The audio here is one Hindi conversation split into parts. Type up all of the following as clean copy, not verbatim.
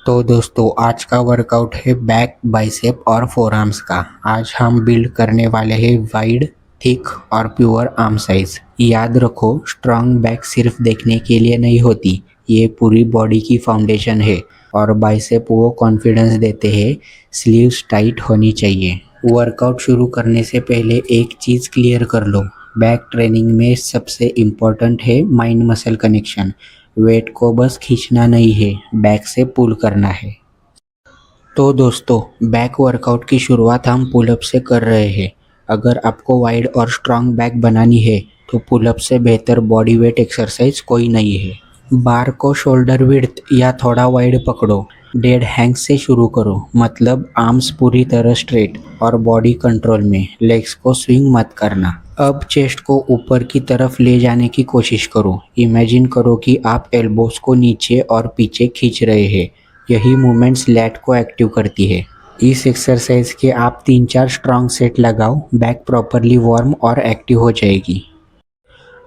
तो दोस्तों आज का वर्कआउट है बैक बाइसेप और फोर आर्म्स का। आज हम बिल्ड करने वाले हैं वाइड थिक और प्योर आर्म साइज। याद रखो स्ट्रांग बैक सिर्फ देखने के लिए नहीं होती, ये पूरी बॉडी की फाउंडेशन है। और बाइसेप वो कॉन्फिडेंस देते हैं, स्लीव्स टाइट होनी चाहिए। वर्कआउट शुरू करने से पहले एक चीज़ क्लियर कर लो, बैक ट्रेनिंग में सबसे इम्पोर्टेंट है माइंड मसल कनेक्शन। वेट को बस खींचना नहीं है, बैक से पुल करना है। तो दोस्तों बैक वर्कआउट की शुरुआत हम पुलअप से कर रहे हैं। अगर आपको वाइड और स्ट्रांग बैक बनानी है तो पुलअप से बेहतर बॉडी वेट एक्सरसाइज कोई नहीं है। बार को शोल्डर विड्थ या थोड़ा वाइड पकड़ो। डेड हैंग से शुरू करो, मतलब आर्म्स पूरी तरह स्ट्रेट और बॉडी कंट्रोल में। लेग्स को स्विंग मत करना। अब चेस्ट को ऊपर की तरफ ले जाने की कोशिश करो। इमेजिन करो कि आप एल्बोस को नीचे और पीछे खींच रहे हैं। यही मूवमेंट्स लैट को एक्टिव करती है। इस एक्सरसाइज के आप 3-4 स्ट्रॉन्ग सेट लगाओ, बैक प्रॉपरली वार्म और एक्टिव हो जाएगी।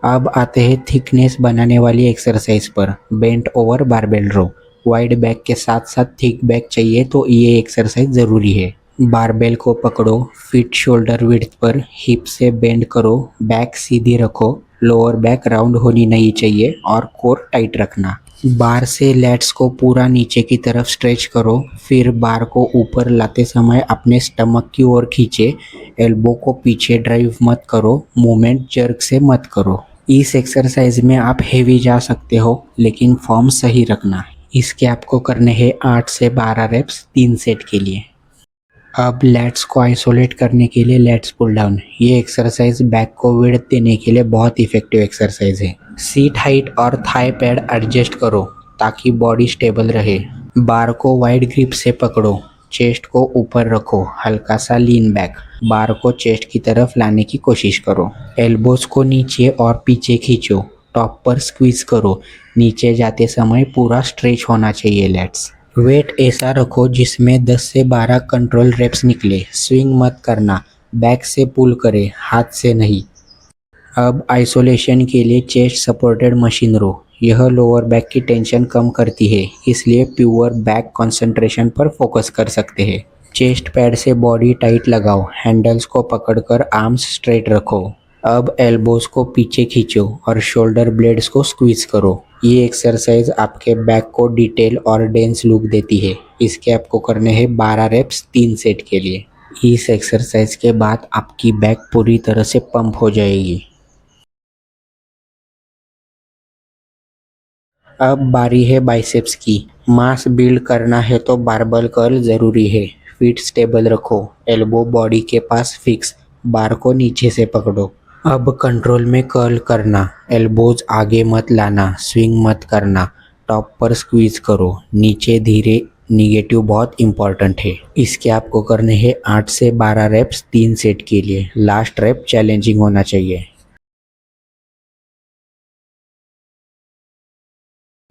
अब आते हैं थिकनेस बनाने वाली एक्सरसाइज पर। बेंट ओवर बारबेल रो। वाइड बैक के साथ साथ थिक बैक चाहिए तो ये एक्सरसाइज ज़रूरी है। बारबेल को पकड़ो, फिट शोल्डर विड्थ पर, हिप से बेंड करो, बैक सीधी रखो। लोअर बैक राउंड होनी नहीं चाहिए और कोर टाइट रखना। बार से लैट्स को पूरा नीचे की तरफ स्ट्रेच करो, फिर बार को ऊपर लाते समय अपने स्टमक की ओर खींचे। एल्बो को पीछे ड्राइव मत करो, मूवमेंट जर्क से मत करो। इस एक्सरसाइज में आप हेवी जा सकते हो, लेकिन फॉर्म सही रखना। इसके आपको करने हैं 8 से 12 रेप्स 3 सेट के लिए। अब लैट्स को आइसोलेट करने के लिए लेट्स पुल डाउन। ये एक्सरसाइज बैक को विड्थ देने के लिए बहुत इफेक्टिव एक्सरसाइज है। सीट हाइट और थाई पैड एडजस्ट करो ताकि बॉडी स्टेबल रहे। बार को वाइड ग्रिप से पकड़ो, चेस्ट को ऊपर रखो, हल्का सा लीन बैक। बार को चेस्ट की तरफ लाने की कोशिश करो। एल्बोज को नीचे और पीछे खींचो, टॉप पर स्क्वीज करो। नीचे जाते समय पूरा स्ट्रेच होना चाहिए लैट्स। वेट ऐसा रखो जिसमें 10 से 12 कंट्रोल रेप्स निकले। स्विंग मत करना, बैक से पुल करे, हाथ से नहीं। अब आइसोलेशन के लिए चेस्ट सपोर्टेड मशीन रो। यह लोअर बैक की टेंशन कम करती है, इसलिए प्योर बैक कंसंट्रेशन पर फोकस कर सकते हैं। चेस्ट पैड से बॉडी टाइट लगाओ, हैंडल्स को पकड़कर आर्म्स स्ट्रेट रखो। अब एल्बोज को पीछे खींचो और शोल्डर ब्लेड्स को स्क्वीज करो। ये एक्सरसाइज आपके बैक को डिटेल और डेंस लुक देती है। इसके आपको करने हैं 12 रेप्स 3 सेट के लिए। इस एक्सरसाइज के बाद आपकी बैक पूरी तरह से पंप हो जाएगी। अब बारी है बाइसेप्स की। मास बिल्ड करना है तो बारबल कर्ल ज़रूरी है। फीट स्टेबल रखो, एल्बो बॉडी के पास फिक्स, बार को नीचे से पकड़ो। अब कंट्रोल में कर्ल करना, एल्बोज आगे मत लाना, स्विंग मत करना। टॉप पर स्क्वीज करो, नीचे धीरे। निगेटिव बहुत इंपॉर्टेंट है। इसके आपको करने हैं 8 से 12 रेप्स 3 सेट के लिए। लास्ट रेप चैलेंजिंग होना चाहिए।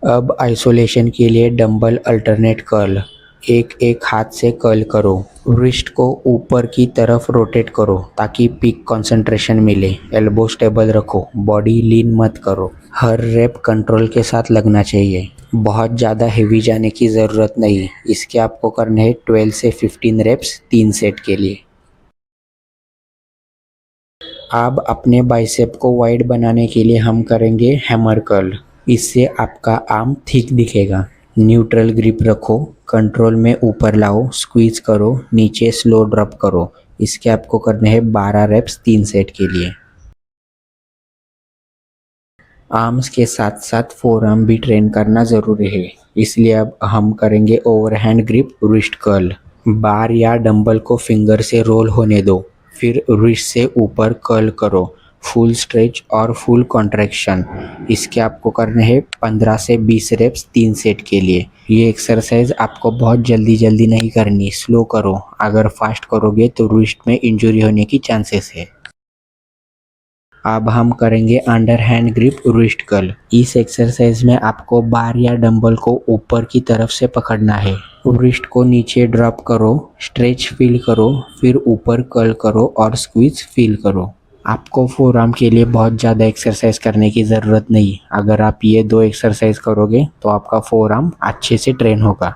अब आइसोलेशन के लिए डंबल अल्टरनेट कर्ल। एक एक हाथ से कर्ल करो। रिस्ट को ऊपर की तरफ रोटेट करो ताकि पीक कंसंट्रेशन मिले। एल्बो स्टेबल रखो, बॉडी लीन मत करो। हर रेप कंट्रोल के साथ लगना चाहिए। बहुत ज़्यादा हेवी जाने की ज़रूरत नहीं। इसके आपको करने हैं 12 से 15 रेप्स 3 सेट के लिए। अब अपने बाइसेप को वाइड बनाने के लिए हम करेंगे हैमर कर्ल। इससे आपका आर्म थिक दिखेगा। न्यूट्रल ग्रिप रखो, कंट्रोल में ऊपर लाओ, स्क्वीज करो, नीचे स्लो ड्रॉप करो। इसके आपको करने हैं 12 रेप्स 3 सेट के लिए। आर्म्स के साथ साथ फोर आर्म भी ट्रेन करना ज़रूरी है, इसलिए अब हम करेंगे ओवरहैंड ग्रिप रिस्ट कर्ल। बार या डंबल को फिंगर से रोल होने दो, फिर रिस्ट से ऊपर कर्ल करो। फुल स्ट्रेच और फुल कॉन्ट्रैक्शन। इसके आपको करने हैं 15 से 20 रेप्स 3 सेट के लिए। ये एक्सरसाइज आपको बहुत जल्दी नहीं करनी, स्लो करो। अगर फास्ट करोगे तो रिस्ट में इंजरी होने की चांसेस है। अब हम करेंगे under hand grip wrist curl. इस एक्सरसाइज में आपको बार या डंबल को ऊपर की तरफ से पकड़ना है। रिस्ट को नीचे ड्रॉप करो, स्ट्रेच फील करो, फिर ऊपर कर्ल करो और स्क्वीज फील करो। आपको फोर आर्म के लिए बहुत ज़्यादा एक्सरसाइज करने की ज़रूरत नहीं। अगर आप ये 2 एक्सरसाइज करोगे तो आपका फोर आर्म अच्छे से ट्रेन होगा।